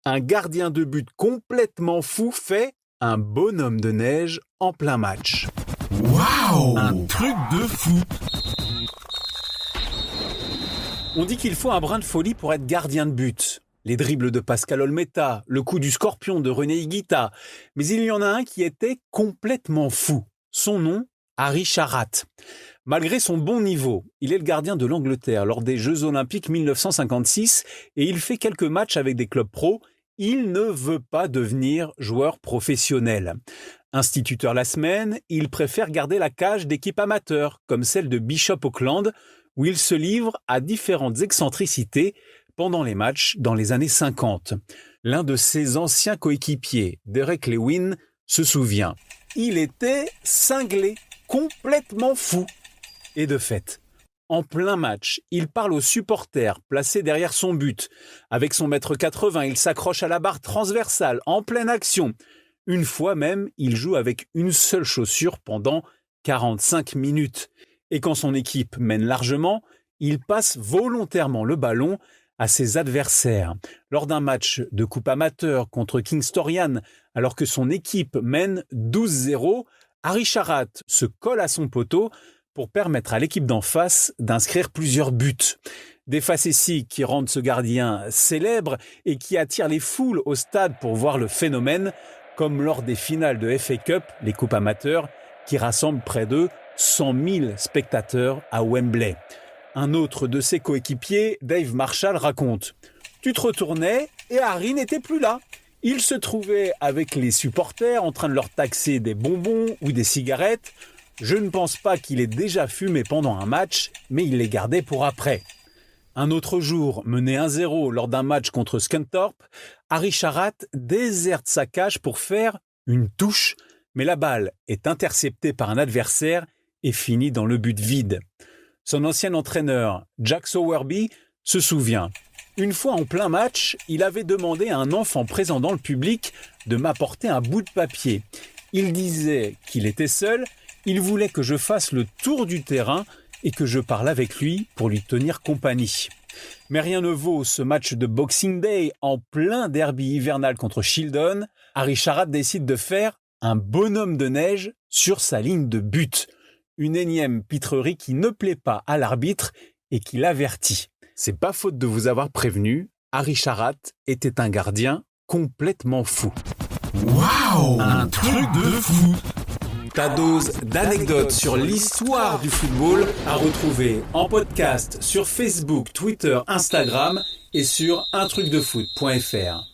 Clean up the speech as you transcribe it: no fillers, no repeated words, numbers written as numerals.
Un gardien de but complètement fou fait un bonhomme de neige en plein match. Waouh! Un truc de fou! On dit qu'il faut un brin de folie pour être gardien de but. Les dribbles de Pascal Olmeta, le coup du scorpion de René Higuita. Mais il y en a un qui était complètement fou. Son nom, Harry Sharrat. Malgré son bon niveau, il est le gardien de l'Angleterre lors des Jeux Olympiques 1956 et il fait quelques matchs avec des clubs pro. Il ne veut pas devenir joueur professionnel. Instituteur la semaine, il préfère garder la cage d'équipes amateurs, comme celle de Bishop Auckland, où il se livre à différentes excentricités pendant les matchs dans les années 50. L'un de ses anciens coéquipiers, Derek Lewin, se souvient. Il était cinglé, complètement fou. Et de fait, en plein match, il parle aux supporters placés derrière son but. Avec son mètre 80, il s'accroche à la barre transversale, en pleine action. Une fois même, il joue avec une seule chaussure pendant 45 minutes. Et quand son équipe mène largement, il passe volontairement le ballon à ses adversaires. Lors d'un match de coupe amateur contre Kingstorian, alors que son équipe mène 12-0, Harry Sharrat se colle à son poteau pour permettre à l'équipe d'en face d'inscrire plusieurs buts. Des facéties qui rendent ce gardien célèbre et qui attirent les foules au stade pour voir le phénomène, comme lors des finales de FA Cup, les coupes amateurs, qui rassemblent près de 100 000 spectateurs à Wembley. Un autre de ses coéquipiers, Dave Marshall, raconte « Tu te retournais et Harry n'était plus là. Il se trouvait avec les supporters en train de leur taxer des bonbons ou des cigarettes. Je ne pense pas qu'il ait déjà fumé pendant un match, mais il les gardait pour après. » Un autre jour, mené 1-0 lors d'un match contre Scunthorpe, Harry Sharrat déserte sa cage pour faire une touche, mais la balle est interceptée par un adversaire et finit dans le but vide. Son ancien entraîneur, Jack Sowerby, se souvient. Une fois en plein match, il avait demandé à un enfant présent dans le public de m'apporter un bout de papier. Il disait qu'il était seul, il voulait que je fasse le tour du terrain et que je parle avec lui pour lui tenir compagnie. Mais rien ne vaut ce match de Boxing Day en plein derby hivernal contre Shildon. Harry Sharrat décide de faire un bonhomme de neige sur sa ligne de but. Une énième pitrerie qui ne plaît pas à l'arbitre et qui l'avertit. C'est pas faute de vous avoir prévenu, Harry Sharrat était un gardien complètement fou. Waouh! Un truc de fou! Ta dose d'anecdotes sur l'histoire du football à retrouver en podcast sur Facebook, Twitter, Instagram et sur untrucdefoot.fr.